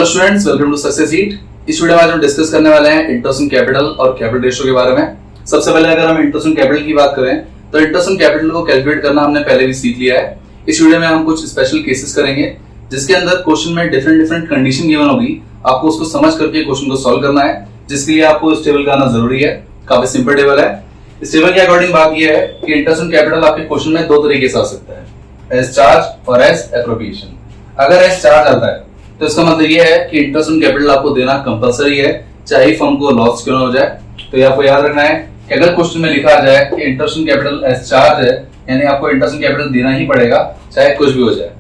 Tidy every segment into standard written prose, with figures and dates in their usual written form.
Students, welcome to success ईट। इस video में आज हम डिस्कस करने वाले हैं इंटरेस्ट ऑन कैपिटल और कैपिटल रेशियो के बारे में। सबसे पहले अगर हम इंटरेस्ट ऑन कैपिटल की बात करें तो इंटरेस्ट ऑन कैपिटल को कैलकुलेट करना हमने पहले भी सीख लिया है। इस वीडियो में हम कुछ स्पेशल केसेस करेंगे जिसके अंदर क्वेश्चन में डिफरेंट कंडीशन गिवन होगी। आपको उसको समझ करके क्वेश्चन को सॉल्व करना है, जिसके लिए आपको इस टेबल का आना जरूरी है। काफी सिंपल टेबल है। इस टेबल के अकॉर्डिंग बात यह है कि इंटरेस्ट ऑन कैपिटल आपके क्वेश्चन में दो तरीके से आ सकता है, एज चार्ज और एज एप्रोप्रिएशन। अगर एज चार्ज आता है तो इसका मतलब यह है कि इंटरेस्ट ऑन कैपिटल आपको देना कंपलसरी है, चाहे फर्म को लॉस क्यों ना हो जाए। तो ये आपको याद रखना है कि अगर क्वेश्चन में लिखा आ जाए कि interest on capital as charge है, यानी आपको इंटरेस्ट ऑन कैपिटल देना ही पड़ेगा चाहे कुछ भी हो जाए,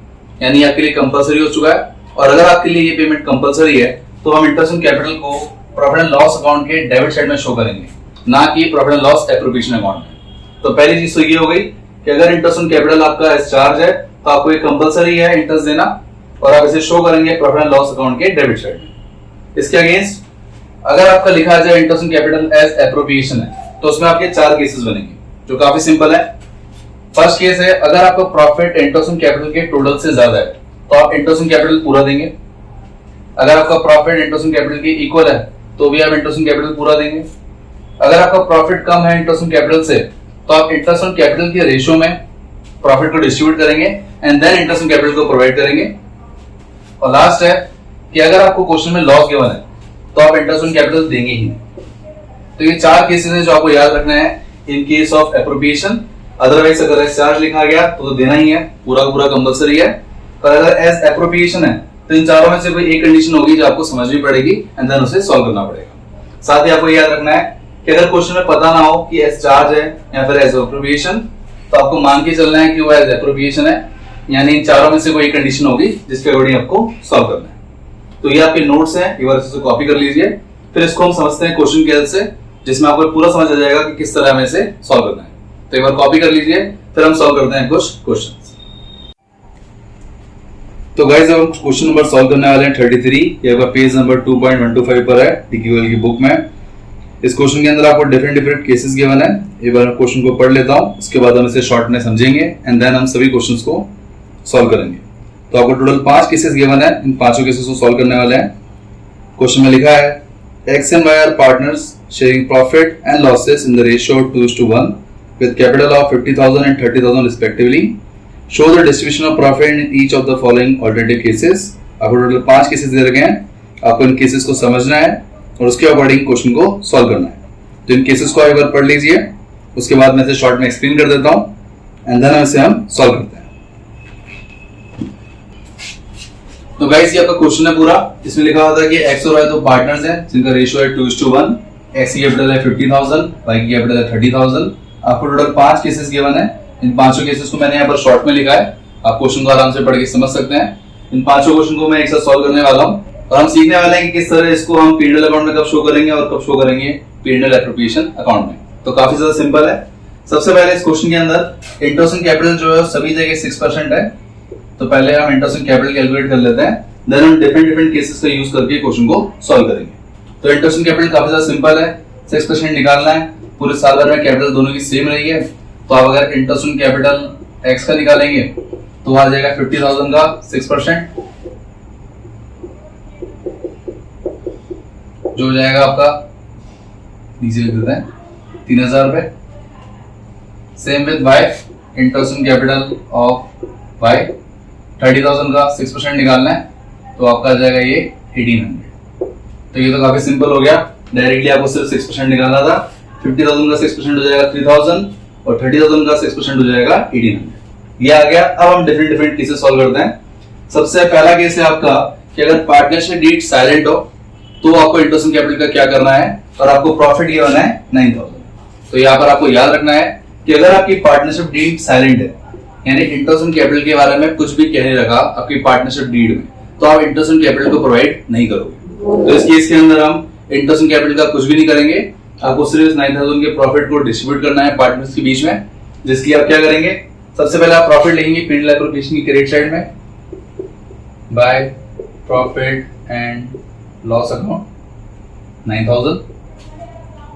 यानी आपके लिए कंपलसरी हो चुका है। और अगर आपके लिए ये पेमेंट कंपलसरी है तो हम इंटरेस्ट ऑन कैपिटल को प्रॉफिट एंड लॉस अकाउंट के डेबिट साइड में शो करेंगे, ना कि profit and loss appropriation account में। तो पहली चीज तो ये हो गई कि अगर इंटरेस्ट ऑन कैपिटल आपका एज चार्ज है तो आपको ये कंपलसरी है इंटरेस्ट देना, और आप इसे शो करेंगे प्रॉफिट एंड लॉस अकाउंट के डेबिट साइड में। इसके अगेंस्ट अगर आपका लिखा आ जाए interest on capital as appropriation है तो उसमें आपके चार केसेस बनेंगे जो काफी सिंपल है। फर्स्ट केस है, अगर आपका प्रॉफिट इंटरेस्ट ऑन कैपिटल के टोटल से ज्यादा है तो आप इंटरेस्ट ऑन कैपिटल पूरा देंगे। अगर आपका प्रॉफिट इंटरेस्ट ऑन कैपिटल के इक्वल है तो भी आप इंटरेस्ट ऑन कैपिटल पूरा देंगे। अगर आपका प्रॉफिट कम है इंटरेस्ट ऑन कैपिटल से तो आप इंटरेस्ट ऑन कैपिटल के रेशियो में प्रॉफिट को डिस्ट्रीब्यूट करेंगे and then interest on capital को प्रोवाइड करेंगे। और लास्ट है कि अगर आपको क्वेश्चन में लॉस गिवन है तो आप इंटरेस्ट ऑन कैपिटल देंगे ही नहीं। तो ये चार केसेस हैं जो आपको याद रखना है in case of appropriation. Otherwise अगर एज चार्ज लिखा गया तो देना ही है, पूरा पूरा कंपलसरी है। पर अगर एज एप्रोप्रिएशन है तो इन चारों में से कोई एक कंडीशन होगी जो आपको समझनी पड़ेगी एंड देन उसे सॉल्व करना पड़ेगा। साथ ही आपको याद रखना है कि अगर क्वेश्चन में पता ना हो कि एज चार्ज है या फिर एज एप्रोप्रिएशन तो आपको मान के चलना है कि वो एज एप्रोप्रिएशन है, यानी इन चारों में से कोई कंडीशन होगी जिसके अकॉर्डिंग आपको सॉल्व करना है। तो ये आपके नोट्स हैं, एक बार इसे कॉपी कर लीजिए। फिर इसको हम समझते हैं क्वेश्चन की हेल्प से, जिसमें आपको पूरा समझ आ जाएगा कि किस तरह हमें इसे सॉल्व करना है। तो एक बार कॉपी कर लीजिए, फिर हम सॉल्व करते हैं कुछ क्वेश्चंस। तो गाइस अब हम क्वेश्चन नंबर सॉल्व करने वाले हैं 33। ये आपका पेज नंबर 2.125 पर है डीक्यूएल की बुक में। इस क्वेश्चन के अंदर आपको डिफरेंट केसेस गिवन है। एक बार मैं क्वेश्चन को पढ़ लेता हूं, उसके बाद हम इसे शॉर्ट में समझेंगे एंड देन हम सभी क्वेश्चंस को सॉल्व करेंगे। तो आपको टोटल 5 केसेस गिवन है, इन पांचों केसेस को सॉल्व करने वाले हैं। क्वेश्चन में लिखा है X and Y are partners sharing profit and losses in the ratio 2:1 with capital of 50,000 and 30,000 respectively. Show the distribution of profit in each of the following alternative cases. आपको total 5 cases दे रखे हैं, आपको इन cases को समझना है और उसके अकॉर्डिंग क्वेश्चन को सॉल्व करना है। तो इन केसेस को एक बार पढ़ लीजिए, उसके बाद मैं इसे शॉर्ट में एक्सप्लेन कर देता हूं एंड देन इसे हम सॉल्व करते हैं। तो गाइस ये आपका क्वेश्चन है पूरा। इसमें लिखा हुआ था कि एक्स और वाई दो पार्टनर्स हैं जिनका रेशियो है 2:1। एक्स की कैपिटल है 50,000, वाई की कैपिटल है 30,000। आपको टोटल 5 केसेस गिवन है। इन पांचों केसेस को मैंने यहाँ पर शॉर्ट में लिखा है, आप क्वेश्चन को आराम से पढ़ के समझ सकते हैं। इन पांचों क्वेश्चन को मैं एक साथ सॉल्व करने वाला हूँ और हम सीखने वाले हैं कि किस तरह इसको हम P&L अकाउंट में कब शो करेंगे और कब शो करेंगे P&L एप्रोप्रिएशन अकाउंट में। तो काफी ज्यादा सिंपल है। सबसे पहले इस क्वेश्चन के अंदर इंटरेस्ट ऑन कैपिटल जो है सभी जगह 6% है। तो पहले हम इंटरेस्ट ऑन कैपिटल कैलकुलेट कर लेते हैं, देन हम डिफरेंट केसेस का यूज करके क्वेश्चन को सॉल्व करेंगे। तो इंटरेस्ट ऑन कैपिटल काफी ज्यादा सिंपल है, 6% निकालना है। पूरे साल भर में कैपिटल दोनों की सेम रही है, तो आप अगर इंटरेस्ट ऑन कैपिटल एक्स का निकालेंगे तो आ जाएगा 50,000 का 6%, जो हो जाएगा आपका नीचे लिख देते हैं 3,000 रुपए। Same with Y, interest on capital of Y 30,000 का 6% निकालना है तो आपका आ जाएगा ये 1,800। तो ये तो काफी सिंपल हो गया, डायरेक्टली आपको सिर्फ 6% निकालना था। 50,000 का 6% हो जाएगा 3,000 और 30,000 का 6% हो जाएगा 1,800। ये आ गया। अब हम डिफरेंट केसेस सॉल्व करते हैं। सबसे पहला केस है आपका कि अगर पार्टनरशिप डीड साइलेंट हो तो आपको इंटरेस्ट ऑन कैपिटल का क्या करना है और आपको प्रॉफिट गिवन है 9,000। तो यहाँ पर आपको याद रखना है कि अगर आपकी पार्टनरशिप डीड साइलेंट है, यानी इंटरेस्ट ऑन कैपिटल के बारे में कुछ भी कहने लगा आपकी पार्टनरशिप डीड में, तो आप इंटरेस्ट ऑन कैपिटल को प्रोवाइड नहीं करोगे। तो इस केस के अंदर हम इंटरेस्ट ऑन कैपिटल का कुछ भी नहीं करेंगे। आपको सिर्फ 9,000 के प्रॉफिट को डिस्ट्रीब्यूट करना है पार्टनर्स के बीच में, जिसके लिए आप क्या करेंगे, सबसे पहले आप प्रॉफिट लिखेंगे P&L एप्रोप्रिएशन की क्रेडिट साइड में by profit and loss account 9,000,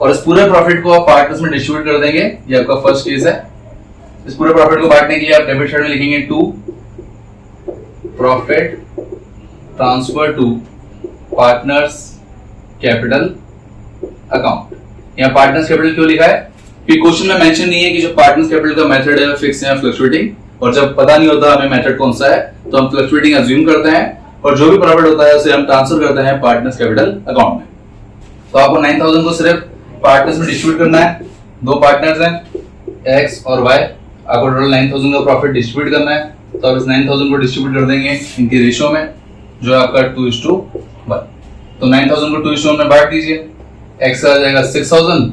और इस पूरे प्रॉफिट को आप पार्टनर्स में डिस्ट्रीब्यूट कर देंगे। ये आपका फर्स्ट केस है। इस पूरे प्रॉफिट को बांटने के लिए आप डेबिट साइड में लिखेंगे 2 profit transfer to partners capital account. यहाँ पार्टनर्स कैपिटल क्यों लिखा है कि क्वेश्चन में मेंशन नहीं है कि जो पार्टनर्स कैपिटल का मेथड है फिक्स है फ्लक्चुएटिंग, और जब पता नहीं होता हमें मेथड कौन सा है तो हम फ्लक्चुएटिंग अज्यूम करते हैं और जो भी प्रॉफिट होता है उसे हम ट्रांसफर करते हैं पार्टनर्स कैपिटल अकाउंट में। तो आपको 9000 को सिर्फ पार्टनर्स में डिस्ट्रीब्यूट करना है। दो पार्टनर्स हैं एक्स और वाई, आपको टोटल 9000 का प्रॉफिट डिस्ट्रीब्यूट करना है। तो आप इस 9000 को डिस्ट्रीब्यूट कर देंगे इनके रेशियो में जो है आपका 2:1। तो 9000 को 2:1 में बांट दीजिए। एक्स का आ जाएगा 6000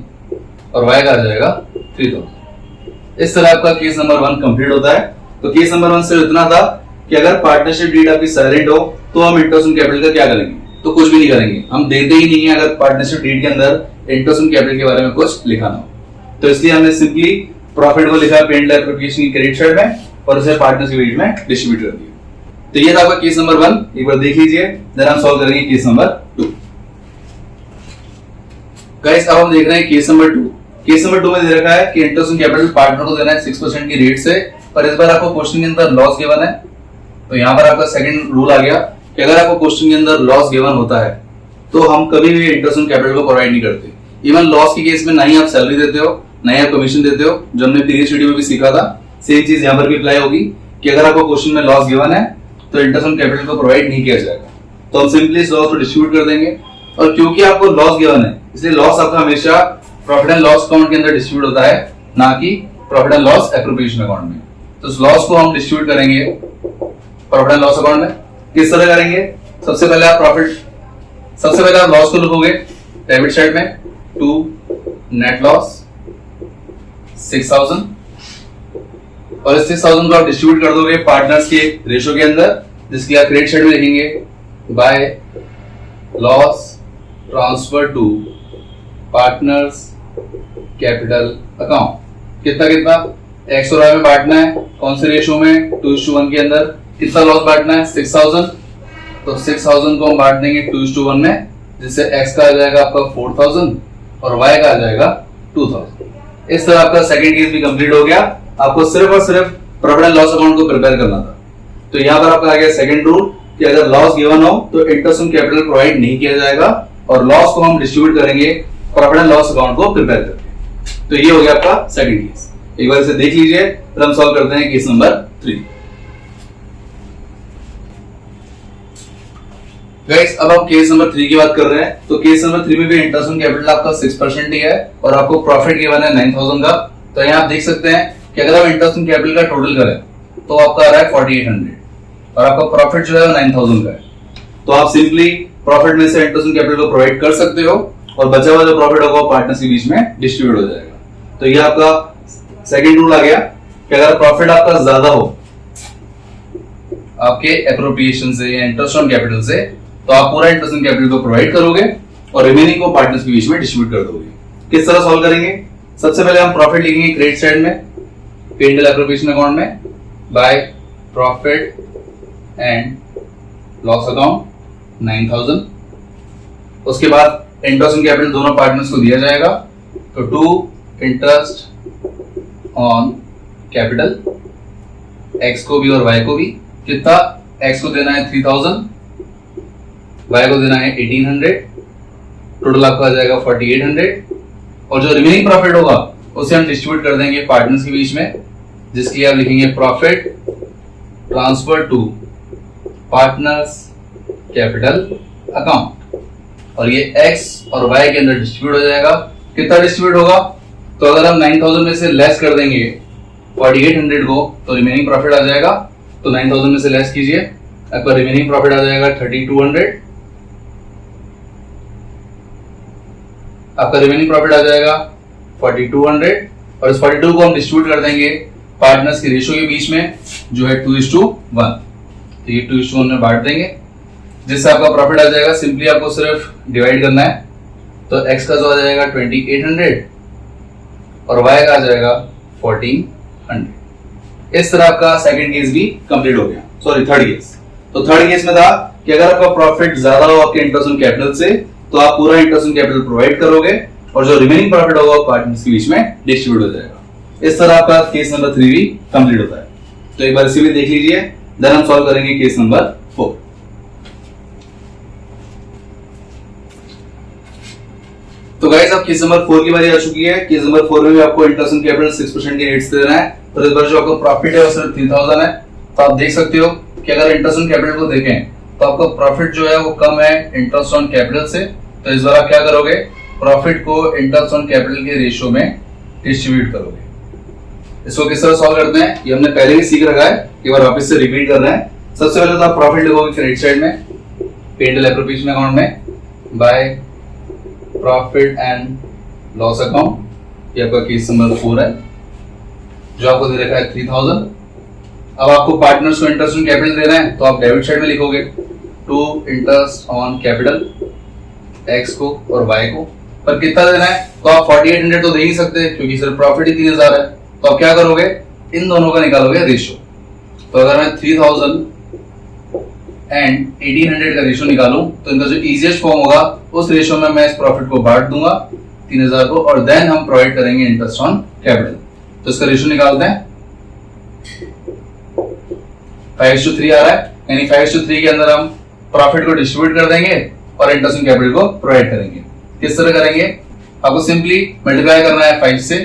और वाई का आ जाएगा 3000। इस तरह आपका केस नंबर 1 कंप्लीट होता है। तो केस नंबर 1 सिर्फ इतना था कि अगर पार्टनरशिप डीड आपकी साइलेंट हो तो हम इंटरेस्ट ऑन कैपिटल का क्या करेंगे, तो कुछ भी नहीं करेंगे, हम देते ही नहीं है अगर पार्टनरशिप डीड के अंदर इंटरेस्ट ऑन कैपिटल के बारे में कुछ लिखा ना हो। तो इसलिए हमने सिंपली प्रॉफिट को लिखा पेड एप्लीकेशन की क्रेडिट साइड में और उसे पार्टनरशिप डीड में डिस्ट्रीब्यूट कर दिया। तो ये था आपका केस नंबर 1, एक बार देख लीजिए, देन हम सॉल्व करेंगे केस नंबर 2। गाइस अब हम देख रहे हैं केस नंबर 2। केस नंबर 2 में दे रखा है कि इंटरेस्ट ऑन कैपिटल पार्टनर को देना है 6% की रेट से, पर इस बार आपको क्वेश्चन के अंदर लॉस गिवन है। तो यहाँ पर आपका सेकंड रूल आ गया कि अगर आपको क्वेश्चन के अंदर लॉस गिवन होता है तो हम कभी भी इंटरेस्ट ऑन कैपिटल को प्रोवाइड नहीं करते। इवन लॉस के केस में ना ही आप सैलरी देते हो ना ही आप कमीशन देते हो, जो हमने प्रीवियस वीडियो में भी सीखा था। सेम चीज यहाँ पर भी अप्लाई होगी कि अगर आपको क्वेश्चन में लॉस गिवन है तो इंटरेस्ट ऑन कैपिटल को प्रोवाइड नहीं किया जाएगा। तो हम सिंपली इस लॉस को डिस्ट्रीब्यूट कर देंगे, और क्योंकि आपको लॉस गिवन है इसलिए लॉस आपका हमेशा प्रॉफिट एंड लॉस अकाउंट के अंदर डिस्ट्रीब्यूट होता है, ना कि profit and loss appropriation account में। तो इस लॉस को हम डिस्ट्रीब्यूट करेंगे प्रॉफिट एंड लॉस अकाउंट में। किस तरह करेंगे, सबसे पहले आप लॉस को लिखोगे डेबिट साइड में, टू नेट लॉस 6000, और इस 6000 को आप डिस्ट्रीब्यूट कर दोगे पार्टनर्स के रेशियो के अंदर, जिसकी आप क्रेडिट साइड में लिखेंगे by loss transfer to partners capital account. कितना एक्स और वाई में बांटना है, कौन से रेशियो में, 2:1 के अंदर। कितना लॉस बांटना है, 6000। तो 6000 को हम बांट देंगे 2:1 में, जिससे एक्स का आ जाएगा आपका 4000 और वाई का आ जाएगा 2000। इस तरह आपका सेकंड केस भी कंप्लीट हो गया। आपको सिर्फ और सिर्फ प्रॉफिट एंड लॉस अकाउंट को प्रिपेयर करना था। तो यहाँ पर आपका आ गया सेकंड रूल कि अगर लॉस गिवन हो तो इंटरेस्ट ऑन कैपिटल प्रोवाइड नहीं किया जाएगा, और लॉस को हम डिस्ट्रीब्यूट करेंगे प्रॉफिट एंड लॉस अकाउंट को प्रिपेयर करके। तो ये हो गया आपका सेकंड केस। एक बार इसे देख लीजिए, फिर हम सॉल्व करते हैं केस नंबर 3। गाइस अब हम केस नंबर 3 की बात कर रहे हैं। तो केस नंबर 3 में भी इंटरेस्ट ऑन कैपिटल आपका 6% ही है और आपको प्रॉफिट गिवन है 9000 का। तो यहाँ आप देख सकते हैं कि अगर हम इंटरेस्ट ऑन कैपिटल का टोटल करें तो आपका आ रहा है 4800 और आपका प्रॉफिट जो है 9000 का है। तो आप सिंपली प्रॉफिट में से इंटरेस्ट ऑन कैपिटल को प्रोवाइड कर सकते हो और बचा हुआ जो प्रॉफिट होगा पार्टनर्स के बीच में डिस्ट्रीब्यूट हो जाएगा। तो ये आपका सेकंड रूल आ गया कि अगर प्रॉफिट आपका ज्यादा हो आपके एप्रोप्रिएशन से या इंटरेस्ट ऑन कैपिटल से, तो आप पूरा इंटरेस्ट ऑन कैपिटल को प्रोवाइड करोगे और रिमेनिंग को पार्टनर्स के बीच में डिस्ट्रीब्यूट कर दोगे। किस तरह सॉल्व करेंगे, सबसे पहले हम प्रॉफिट लिखेंगे क्रेडिट साइड में पेंडल एप्रोप्रिएशन अकाउंट में by profit and loss account 9000। उसके बाद इंटरेस्ट ऑन कैपिटल दोनों पार्टनर्स को दिया जाएगा। तो to interest on capital X को भी और वाई को भी। कितना, एक्स को देना है 3000, वाई को देना है 1800, टोटल आपका आ जाएगा 4800, और जो रिमेनिंग प्रॉफिट होगा उसे हम डिस्ट्रीब्यूट कर देंगे पार्टनर्स के बीच में, जिसके लिए आप लिखेंगे profit transfer to partners capital account, और ये एक्स और वाई के अंदर डिस्ट्रीब्यूट हो जाएगा। कितना डिस्ट्रीब्यूट होगा, तो अगर हम 9000 में से लेस कर देंगे 4800 को तो रिमेनिंग प्रॉफिट आ जाएगा। तो 9000 में से लेस कीजिए, आपका रिमेनिंग प्रॉफिट आ जाएगा 3200। आपका रिमेनिंग प्रॉफिट आ जाएगा 4200, और इस 42 को हम डिस्ट्रीब्यूट कर देंगे पार्टनर्स के रेशियो के बीच में जो है 2:1। तो ये 2:1 में बांट देंगे, जिससे आपका प्रॉफिट आ जाएगा। सिंपली आपको सिर्फ डिवाइड करना है। तो एक्स का जो आ जाएगा 2800 और वाई का आ जाएगा 1400। इस तरह आपका सेकंड केस भी कंप्लीट हो गया, सॉरी थर्ड केस। तो थर्ड केस में था कि अगर आपका प्रॉफिट ज्यादा हो आपके इंटरेस्ट ऑन कैपिटल से, तो आप पूरा इंटरेस्ट ऑन कैपिटल प्रोवाइड करोगे और जो रिमेनिंग प्रॉफिट होगा पार्टनर्स के बीच में डिस्ट्रीब्यूट हो जाएगा। इस तरह आपका केस नंबर 3 भी कंप्लीट होता है। तो एक बार इसे भी देख लीजिए, देन हम सॉल्व करेंगे केस नंबर 4। तो गाइस अब केस नंबर 4 की बारी आ चुकी है। केस नंबर 4 में भी आपको इंटरेस्ट ऑन कैपिटल 6% के रेट्स देना है। तो इस बार जो आपको प्रॉफिट है वो सिर्फ 3000 है। तो आप देख सकते हो कि अगर इंटरेस्ट ऑन कैपिटल को देखें तो आपका प्रॉफिट जो है वो कम है इंटरेस्ट ऑन कैपिटल से। तो इस बार आप क्या करोगे, प्रॉफिट को इंटरेस्ट ऑन कैपिटल के रेशियो में डिस्ट्रीब्यूट करोगे। इसको किस तरह सॉल्व करते हैं ये हमने पहले भी सीख रखा है, एक बार वापस से रिपीट कर रहे हैं। सबसे पहले तो आप प्रॉफिट लिखोगे क्रेडिट साइड में पेंडल एप्रोप्रिएशन अकाउंट में by profit and loss account. ये आपका केस नंबर 4 है जो आपको दे रखा है 3000। अब आपको पार्टनर्स को इंटरेस्ट ऑन कैपिटल देना है तो आप डेबिट साइड में लिखोगे to interest on capital X को और वाई को। पर कितना देना है तो आप 4800 तो दे ही सकते हैं क्योंकि सिर्फ प्रॉफिट ही 3000 है। तो आप क्या करोगे, इन दोनों का निकालोगे रेशियो। तो अगर मैं 3000 एंड 1800 का रेशियो निकालूं तो इनका जो इजीएस्ट फॉर्म होगा उस रेशियो में मैं इस प्रॉफिट को बांट दूंगा 3000 को और देन हम प्रोवाइड करेंगे इंटरेस्ट ऑन कैपिटल। तो इसका रेशियो निकालते हैं 5:3 आ रहा है, यानी 5:3 के अंदर हम प्रॉफिट को डिस्ट्रीब्यूट कर देंगे और इंटरेस्ट ऑन कैपिटल को प्रोवाइड करेंगे। किस तरह करेंगे, आपको सिंपली मल्टीप्लाई करना है 5 से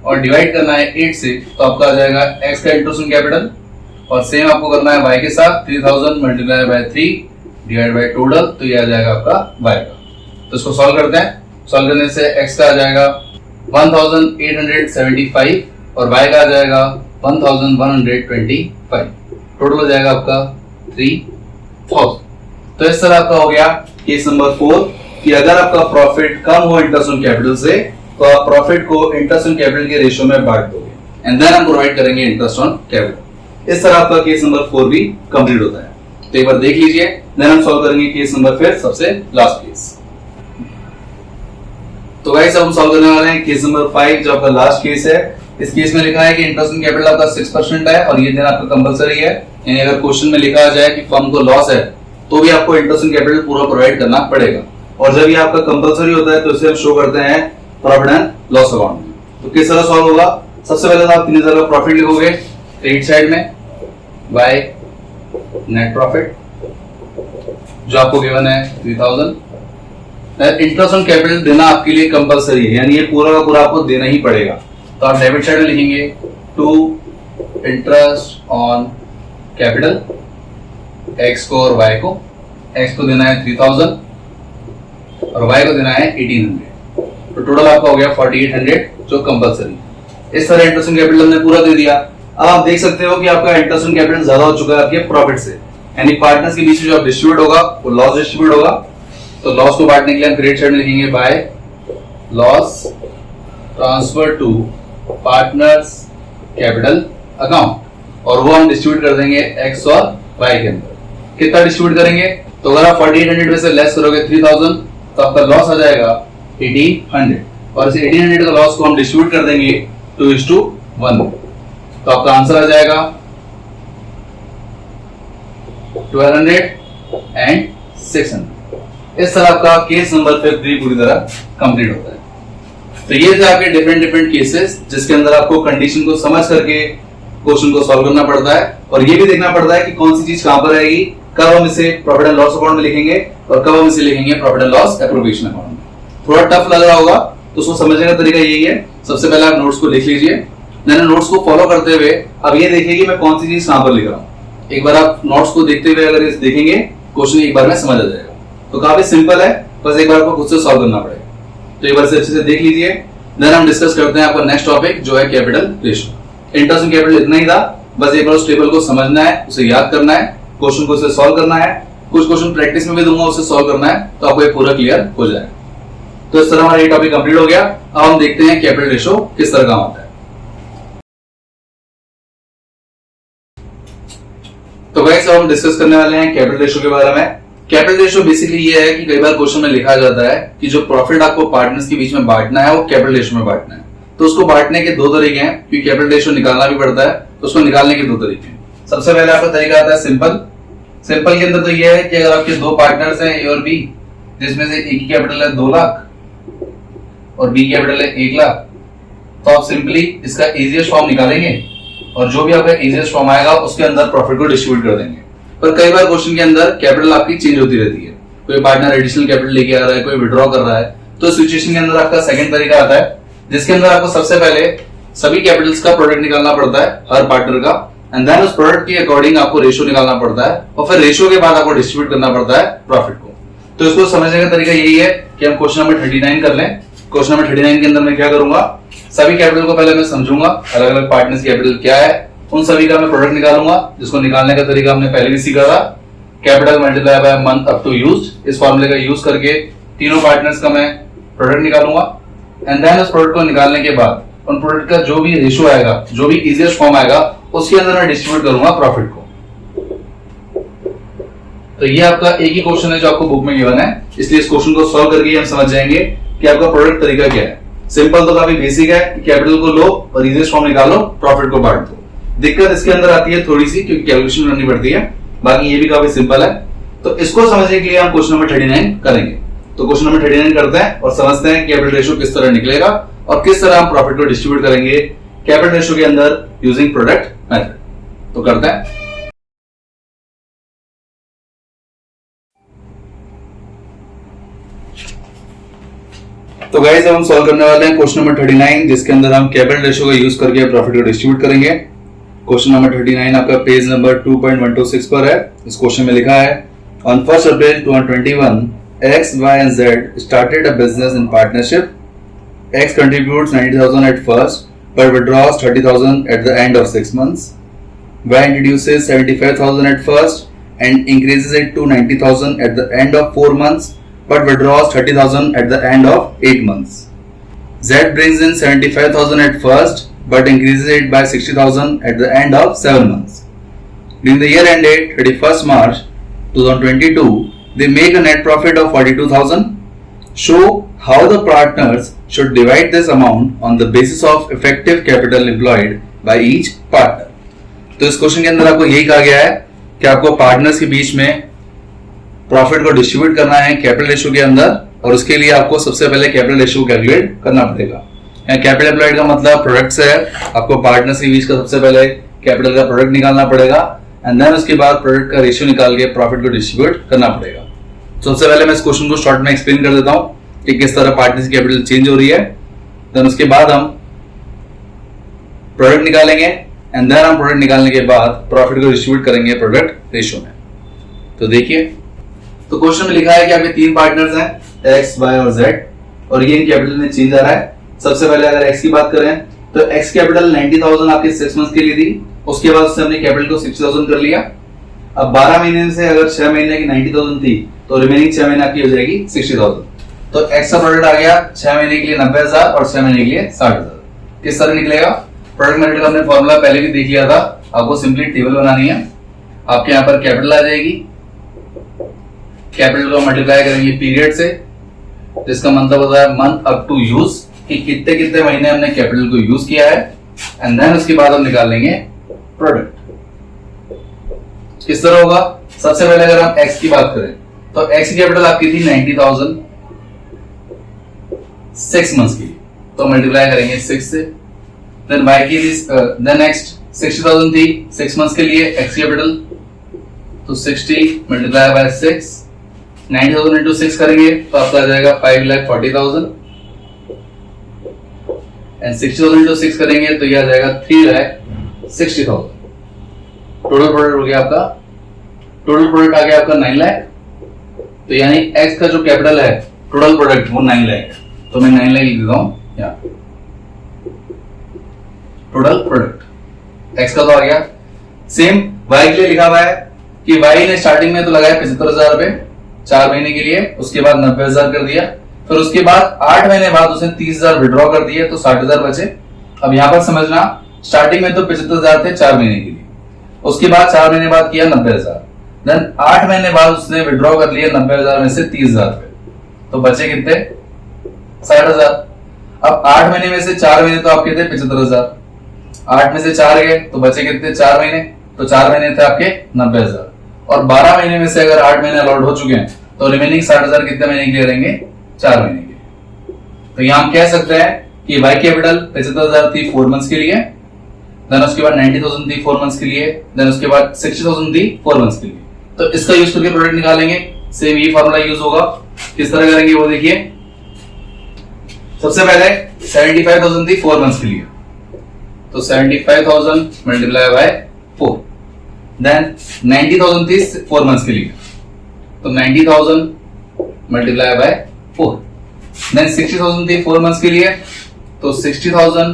और डिवाइड करना है 8 से। तो आपका आ जाएगा x का इंटरेस्ट ऑन कैपिटल और सेम आपको करना है y के साथ 3000 multiply by 3 divide by total. तो ये आ जाएगा आपका y का। तो इसको सॉल्व करते हैं। सॉल्व करने से x का आ जाएगा 1875 और y का आ जाएगा 1125। टोटल हो जाएगा आपका 3000। तो इस तरह आपका हो गया केस नंबर 4 कि अगर आपका प्रॉफिट कम हो इंटरेस्ट ऑन कैपिटल से तो आप प्रॉफिट को इंटरेस्ट ऑन कैपिटल के रेशियो में बांट दोगे एंड देन हम प्रोवाइड करेंगे इंटरेस्ट ऑन कैपिटल। इस तरह आपका केस नंबर 4 भी कंप्लीट होता है। तो एक बार देख लीजिए, देन हम सॉल्व करेंगे केस नंबर 5 सबसे लास्ट केस। तो गाइस अब हम सॉल्व करने वाले हैं केस नंबर 5 जो आपका लास्ट केस है। इस केस में लिखा है कि इंटरेस्ट ऑन कैपिटल आपका 6% है और ये देना आपका कंपलसरी है। यानी अगर क्वेश्चन में लिखा जाए कि फर्म को लॉस है तो भी आपको इंटरेस्ट ऑन कैपिटल पूरा प्रोवाइड करना पड़ेगा। और जब ये आपका कंपलसरी होता है तो इसे हम शो करते हैं प्रॉफिट एंड लॉस अकाउंट में। तो किस तरह सॉल्व होगा, सबसे पहले तो आप 3000 का प्रॉफिट लिखोगे क्रेडिट साइड में बाय नेट प्रॉफिट जो आपको गिवन है 3000। इंटरेस्ट ऑन कैपिटल देना आपके लिए कंपलसरी है, यानी ये पूरा का पूरा आपको देना ही पड़ेगा। तो आप डेबिट साइड में लिखेंगे to interest on capital X को और वाई को। एक्स को देना है 3000 और वाई को देना है 1800। तो टोटल आपका हो गया 4800 जो कंपलसरी। इस तरह इंटरेस्ट ऑन कैपिटल हमने पूरा दे दिया। अब आप देख सकते हो कि आपका इंटरेस्ट ऑन कैपिटल ज्यादा हो चुका है आपके प्रॉफिट से, यानी पार्टनर्स के बीच में जो आप डिस्ट्रीब्यूट होगा वो लॉस डिस्ट्रीब्यूट होगा। तो लॉस को बांटने के लिए हम क्रेडिट साइड में लिखेंगे by loss transfer to partners capital account और वो हम डिस्ट्रीब्यूट कर देंगे एक्स और वाई के अंदर। कितना डिस्ट्रीब्यूट करेंगे, तो अगर आप 4800 में से लेस करोगे 3000 तो आपका लॉस आ जाएगा 1800 और इस 1800 का लॉस को हम डिस्ट्रीब्यूट कर देंगे 2:1। तो आपका आंसर आ जाएगा 1200 एंड 600। इस तरह आपका केस नंबर 5 पूरी तरह कंप्लीट होता है। तो ये थे आपके डिफरेंट केसेस जिसके अंदर आपको कंडीशन को समझ करके क्वेश्चन को सॉल्व करना पड़ता है और ये भी देखना पड़ता है कि कौन सी चीज कहां पर आएगी, कब हम इसे प्रॉफिट एंड लॉस अकाउंट में लिखेंगे और कब हम इसे लिखेंगे profit and loss appropriation account में। थोड़ा टफ लग रहा होगा तो उसको समझने का तरीका यही है, सबसे पहले आप नोट्स को लिख लीजिए, मैंने नोट्स को फॉलो करते हुए अब ये देखिए कि मैं कौन सी चीज कहां पर लिख रहा हूं। एक बार आप नोट्स को देखते हुए अगर इस देखेंगे क्वेश्चन एक बार में समझ आ जाएगा। तो काफी सिंपल है, बस एक बार आपको खुद से सॉल्व करना पड़ेगा। तो एक बार से अच्छे से देख लीजिए, देन हम डिस्कस करते हैं आपका नेक्स्ट टॉपिक जो है capital ratio. Interest on capital इतना ही था, बस एक बार उस टेबल को समझना है, उसे याद करना है, क्वेश्चन को उसे सॉल्व करना है, कुछ क्वेश्चन प्रैक्टिस में भी दूंगा उसे सॉल्व करना है, तो आपको ये पूरा क्लियर हो जाएगा। तो इस तरह हमारा ये टॉपिक कंप्लीट हो गया। अब हम देखते हैं कैपिटल रेशियो किस तरह काम आता है। तो गाइस अब हम डिस्कस करने वाले हैं कैपिटल रेशियो के बारे में। कैपिटल रेशियो बेसिकली ये है कि कई बार क्वेश्चन में लिखा जाता है कि जो प्रॉफिट आपको पार्टनर्स के बीच में बांटना है वो कैपिटल रेशियो में बांटना है। तो उसको बांटने के दो तरीके हैं, क्योंकि कैपिटल रेशियो निकालना भी पड़ता है, तो उसको निकालने के दो तरीके हैं। सबसे पहले आपका तरीका आता है सिंपल। सिंपल के अंदर तो ये है कि अगर आपके दो पार्टनर्स हैं ए और बी, जिसमें से ए की कैपिटल है 2 लाख और बी कैपिटल है 1 लाख, तो आप सिंपली इसका इजीएस्ट फॉर्म निकालेंगे और जो भी आपका इजीएस्ट फॉर्म आएगा उसके अंदर प्रॉफिट को डिस्ट्रीब्यूट कर देंगे। पर कई बार क्वेश्चन के अंदर कैपिटल आपकी चेंज होती रहती है, कोई पार्टनर एडिशनल कैपिटल लेके आ रहा है, कोई विड्रॉ कर रहा है, तो तो सिचुएशन के अंदर आपका सेकंड तरीका आता है, जिसके अंदर आपको सबसे पहले सभी कैपिटल्स का प्रोडक्ट निकालना पड़ता है हर पार्टनर का, एंड देन उस प्रोडक्ट के अकॉर्डिंग आपको रेशियो निकालना पड़ता है, और फिर रेशियो के बाद आपको डिस्ट्रीब्यूट करना पड़ता है प्रॉफिट को। तो इसको समझने का तरीका यही है कि हम क्वेश्चन नंबर 39 कर लें। क्वेश्चन नंबर 39 के अंदर मैं क्या करूंगा, सभी कैपिटल को पहले मैं समझूंगा, अलग अलग पार्टनर्स कैपिटल क्या है, उन सभी का मैं प्रोडक्ट निकालूंगा, जिसको निकालने का तरीका हमने पहले भी सीखा था, capital multiply by month up to used. इस फॉर्मूले का यूज करके तीनों पार्टनर्स का मैं प्रोडक्ट निकालूंगा, एंड देन उस प्रोडक्ट को निकालने के बाद उन प्रोडक्ट का जो भी रेशियो आएगा, जो भी इजीएस्ट फॉर्म आएगा, उसके अंदर मैं डिस्ट्रीब्यूट करूंगा प्रॉफिट को। तो ये आपका एक ही क्वेश्चन है जो आपको बुक में गिवन है, इसलिए इस क्वेश्चन को सॉल्व करके हम समझ जाएंगे कि आपका प्रोडक्ट तरीका क्या है। सिंपल तो काफी बेसिक है, कैपिटल को लो और इजीएस्ट फॉर्म निकालो, प्रॉफिट को बांट दो। दिक्कत इसके अंदर आती है थोड़ी सी, क्योंकि कैलकुलेशन करनी पड़ती है, बाकी ये भी काफी सिंपल है। तो इसको समझने के लिए हम क्वेश्चन नंबर 39 करेंगे। तो क्वेश्चन नंबर 39 करते हैं और समझते हैं कैपिटल रेशियो किस तरह निकलेगा और किस तरह हम प्रॉफिट को डिस्ट्रीब्यूट करेंगे कैपिटल रेशियो के अंदर यूजिंग प्रोडक्ट मेथड। तो करते हैं। तो गाइस अब हम सॉल्व करने वाले हैं क्वेश्चन नंबर 39, जिसके अंदर हम कैपिटल रेशियो का यूज करके प्रॉफिट को डिस्ट्रीब्यूट करेंगे। क्वेश्चन नंबर 39 आपका पेज नंबर 2.126 पर है। इस क्वेश्चन में लिखा है, on 1 April 2021 X, Y and Z started a business in partnership. X contributes 90,000 at first but withdraws 30,000 at the end of 6 months. Y introduces 75,000 at first and increases it to 90,000 at the end of 4 months but withdraws 30,000 at the end of 8 months. Z brings in 75,000 at first but increases it by 60,000 at the end of 7 months. During the year ended 31st March 2022, they make a net profit of 42,000. Show how the partners should divide this amount on the basis of effective capital employed by each partner. तो इस question के अंदर आपको यही कहा गया है कि आपको पार्टनर्स के बीच में प्रॉफिट को डिस्ट्रीब्यूट करना है कैपिटल रेशियो के अंदर, और उसके लिए आपको सबसे पहले कैपिटल रेशियो कैलकुलेट करना पड़ेगा। कैपिटल एम्प्लॉयड का मतलब प्रोडक्ट से है, आपको पार्टनर्स के बीच का सबसे पहले कैपिटल का प्रोडक्ट निकालना पड़ेगा, एंड देन उसके बाद प्रोडक्ट का रेशियो निकाल के प्रॉफिट को डिस्ट्रीब्यूट करना पड़ेगा। सबसे पहले मैं इस क्वेश्चन को शॉर्ट में एक्सप्लेन कर देता हूं कि किस तरह पार्टनर्स की कैपिटल चेंज हो रही है। देन उसके बाद हम प्रोडक्ट निकालेंगे, एंड देन हम प्रोडक्ट निकालने के बाद प्रॉफिट को डिस्ट्रीब्यूट करेंगे प्रोडक्ट रेशियो में। तो देखिए, तो क्वेश्चन में लिखा है कि आपके तीन पार्टनर्स हैं एक्स, वाई और जेड, और ये इन कैपिटल में चेंज आ रहा है। सबसे पहले अगर एक्स की बात करें तो एक्स कैपिटल 90,000 आपके 6 मंथ्स के लिए थी, उसके बाद उसने अपने कैपिटल को 60,000 कर लिया। अब 12 महीने से अगर 6 महीने की 90,000 थी तो रिमेनिंग 6 महीने आपकी हो जाएगी 60,000। तो एक्स का प्रोडक्ट आ गया 6 महीने के लिए 90,000 और 6 महीने के लिए 60,000। किस तरह निकलेगा? प्रोडक्ट मेथड का हमने फॉर्मूला पहले भी देख लिया था, आपको सिंपली टेबल बनानी है। आपके यहाँ पर कैपिटल आ जाएगी, कैपिटल को मल्टीप्लाई करेंगे पीरियड से, जिसका मतलब होता है मंथ अप टू यूज, कि कितने कितने महीने हमने कैपिटल को यूज किया है, एंड देन उसके बाद हम निकाल लेंगे प्रोडक्ट। किस तरह होगा? सबसे पहले अगर हम एक्स की बात करें तो एक्स की कैपिटल आपकी थी 90,000 6 मंथ्स की, तो मल्टीप्लाई करेंगे 6 से। देन वाई की देन नेक्स्ट 60,000 थी 6 मंथ्स के लिए एक्स कैपिटल, तो 60 मल्टीप्लाई बाय 6, 90,000 इंटू 6 करेंगे तो आपका आ जाएगा 5,40,000, एंड 60,000 इंटू 6 करेंगे तो ये आ जाएगा 3,60,000। टोटल प्रोडक्ट हो गया आपका, टोटल प्रोडक्ट आ गया आपका 9 लाख। तो यानी एक्स का जो कैपिटल है टोटल प्रोडक्ट वो 9 लाख है, तो मैं 9 लाख लिख देता हूं यहाँ। टोटल प्रोडक्ट एक्स का तो आ गया। सेम वाई के लिए लिखा हुआ है कि वाई ने स्टार्टिंग में तो लगाया 75,000 रुपए 4 महीने के लिए, उसके बाद 90,000 कर दिया, फिर उसके बाद 8 महीने बाद उसने 30,000 विड्रॉ कर दिए, तो 60,000 बचे। अब यहां पर समझना, स्टार्टिंग में तो 75,000 थे 4 महीने के लिए, उसके बाद 4 महीने बाद किया 90,000, देन 8 महीने बाद उसने विड्रॉ कर लिया 90,000 में से 30,000 रुपए, तो बचे कितने? 60,000। अब 8 महीने में से 4 महीने तो आपके थे 75,000, 8 में से 4 गए तो बचे कितने? 4 महीने, तो 4 महीने थे आपके 90,000, और 12 महीने में से अगर 8 महीने अलॉट हो चुके हैं तो रिमेनिंग 60,000 कितने महीने के लिए रहेंगे? 4 महीने के लिए। तो यहां हम कह सकते हैं कि वाई कैपिटल 75,000 थी 4 मंथ्स के लिए, देन उसके बाद 90,000 थी 4 मंथ्स के लिए, देन उसके बाद 60,000 थी 4 मंथ्स के लिए। तो इसका यूज करके प्रोडक्ट निकालेंगे। सेम ये फॉर्मूला यूज होगा। किस तरह करेंगे वो देखिए। सबसे पहले 75,000 थी 4 मंथ्स के लिए, तो 75,000 मल्टीप्लाई बाय 4। देन 90,000 थी 4 मंथ्स के लिए, तो 90,000 मल्टीप्लाई बाय 4। देन 60,000 थी 4 मंथ्स के लिए, तो 60,000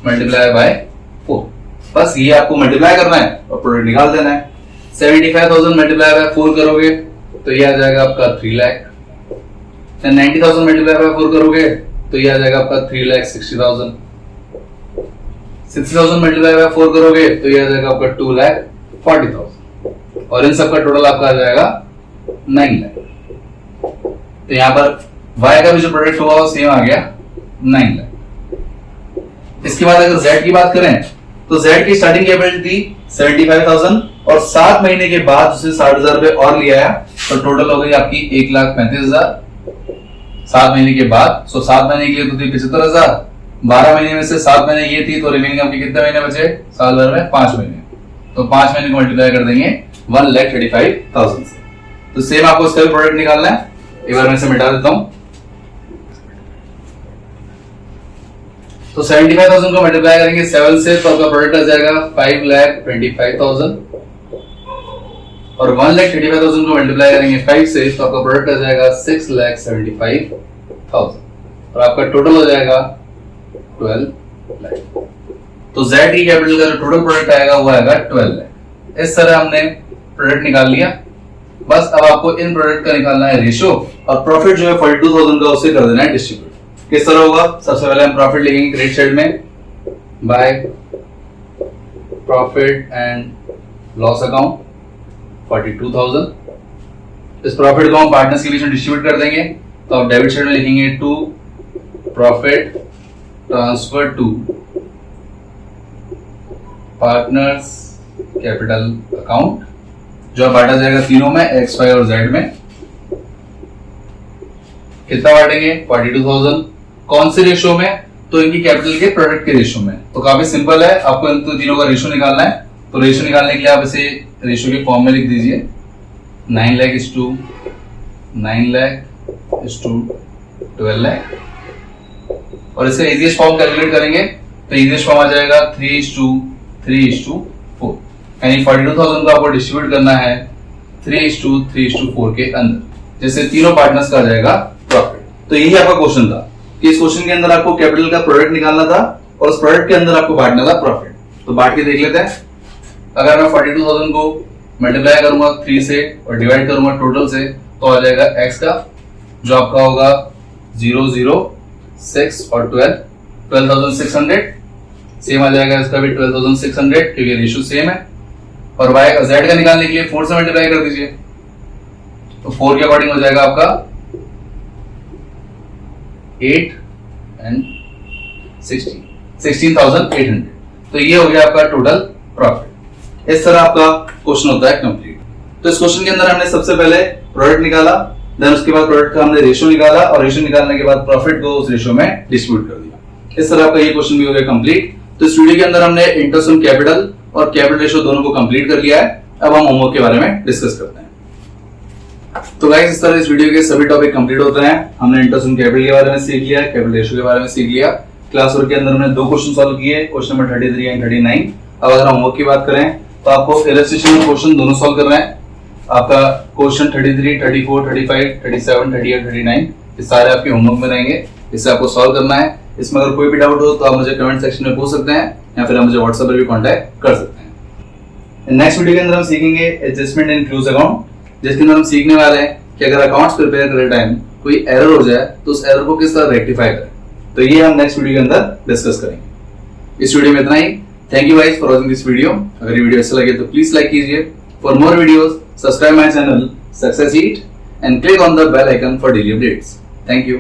मल्टीप्लाई बाय 4। बस ये आपको मल्टीप्लाई करना है और प्रोडक्ट निकाल देना है। 75,000 मल्टीप्लाई बाय 4 करोगे तो ये आ जाएगा आपका 3 लाख। 90,000 मल्टीप्लाई बाय 4 करोगे तो ये आ जाएगा आपका 3,60,000। 60,000 मल्टीप्लाई बाय 4 करोगे तो ये आ जाएगा आपका 2,40,000 और इन सबका टोटल आपका आ जाएगा 9 लाख। तो यहां पर Y का भी जो प्रोडक्ट हुआ वो सेम आ गया 9 लाख। इसके बाद अगर Z की बात करें तो Z की स्टार्टिंग कैपिटल थी 75,000 और 7 महीने के बाद उसने 60,000 रुपए और लिया है, तो टोटल हो गई आपकी 1,35,000 7 महीने के बाद। 7 महीने के लिए तो थी 75,000, 12 महीने में से 7 महीने ये थी, तो रिमेनिंग आपके कितने महीने बचे साल भर में? 5 महीने। तो 5 महीने को मल्टीप्लाई कर देंगे 1,35,000 से। तो सेम आपको इसका भी प्रोडक्ट निकालना है। एक बार मैं इसे मिटा देता हूं। तो 75,000 को मल्टीप्लाई करेंगे 7 से तो आपका प्रोडक्ट आ जाएगा 5,25,000 और 1,35,000 को मल्टीप्लाई करेंगे 5 से तो आपका प्रोडक्ट आ जाएगा 6,75,000 और आपका टोटल हो जाएगा 12 लाख। तो Z की कैपिटल का जो टोटल प्रोडक्ट आएगा वो आएगा 12 लाख। इस तरह हमने प्रोडक्ट निकाल लिया। बस अब आपको इन प्रोडक्ट का निकालना है रेशियो और प्रॉफिट जो है 42,000 का उसे कर देना है डिस्ट्रीब्यूट। किस तरह होगा? सबसे पहले हम प्रॉफिट लिखेंगे क्रेडिट साइड में by profit and loss account 42,000। इस प्रॉफिट को हम पार्टनर्स के बीच में डिस्ट्रीब्यूट कर देंगे, तो आप डेबिट साइड में लिखेंगे to profit transfer to partners capital account, जो बांटा जाएगा तीनों में X, Y और Z में। कितना बांटेंगे? 42,000। कौन से रेशो में? तो इनकी कैपिटल के प्रोडक्ट के रेशो में। तो काफी सिंपल है, आपको इन तीनों का रेशो निकालना है। तो रेशो निकालने के लिए आप इसे रेशो के फॉर्म में लिख दीजिए 9 lakh is to 9 lakh is to 12 lakh और इसका इजीएस्ट फॉर्म कैलकुलेट करेंगे तो इजीएस्ट फॉर्म आ जाएगा 3:3:4 यानी 42,000 को आपको डिस्ट्रीब्यूट करना है 3:3:4 के अंदर, जैसे तीनों पार्टनर्स का आ जाएगा प्रॉफिट। तो यही आपका क्वेश्चन था कि इस क्वेश्चन के अंदर आपको कैपिटल का प्रोडक्ट निकालना था और उस प्रोडक्ट के अंदर आपको बांटना था प्रॉफिट। तो बांट के देख लेते हैं। अगर मैं 42,000 को मल्टीप्लाई करूंगा 3 से और डिवाइड करूंगा टोटल से तो आ जाएगा x का जो आपका होगा 0, 0, 6 और 12,600। सेम आ जाएगा इसका भी 12,600 क्योंकि रेशियो सेम है। और y का z का निकालने के लिए 4 से मल्टीप्लाई कर दीजिए तो 4 के अकॉर्डिंग हो जाएगा आपका 8 and 16,800। तो ये हो गया आपका टोटल प्रॉफिट। इस तरह आपका क्वेश्चन होता है कंप्लीट। तो इस क्वेश्चन के अंदर हमने सबसे पहले प्रोडक्ट निकाला, देन उसके बाद प्रोडक्ट का हमने रेशियो निकाला और रेशियो निकालने के बाद प्रॉफिट को उस रेशियो में डिस्ट्रीब्यूट कर दिया। इस तरह आपका ये क्वेश्चन भी हो गया कंप्लीट। तो इस वीडियो के अंदर हमने इंटरेस्ट ऑन कैपिटल और कैपिटल रेशियो दोनों को कंप्लीट कर लिया है। अब हम होमवर्क के बारे में डिस्कस करते हैं। तो गाइस इस तरह इस वीडियो के सभी टॉपिक कंप्लीट होते हैं। हमने इंटरेस्ट ऑन कैपिटल के बारे में सीख लिया, कैपिटल रेशियो के बारे में सीख लिया। क्लास वर्क के अंदर हमने 2 क्वेश्चन सॉल्व किए, क्वेश्चन नंबर 33 एंड 39। अब अगर हम होमवर्क की बात करें तो आपको इलस्ट्रेशन में क्वेश्चन दोनों सॉल्व करना है। आपका क्वेश्चन 33, 34, 35, 37, 38, 39 ये सारे आपके होमवर्क में रहेंगे। इसे आपको सॉल्व करना है। इसमें अगर कोई भी डाउट हो तो आप मुझे कमेंट सेक्शन में पूछ सकते हैं या फिर आप मुझे व्हाट्सएप पर भी कांटेक्ट कर सकते हैं। नेक्स्ट वीडियो के अंदर हम सीखेंगे एडजस्टमेंट इन क्लोज अकाउंट, जिसके अंदर हम सीखने वाले हैं कि अगर अकाउंट्स प्रिपेयर करते टाइम कोई एरर हो जाए तो उस एरर को किस तरह रेक्टिफाई करें। तो ये हम नेक्स्ट वीडियो के अंदर डिस्कस करेंगे। इस वीडियो में इतना ही। Thank you guys for watching this video. अगर ये वीडियो अच्छा लगे तो प्लीज लाइक कीजिए। For more videos subscribe my channel success eat and click on the bell icon for daily updates. Thank you.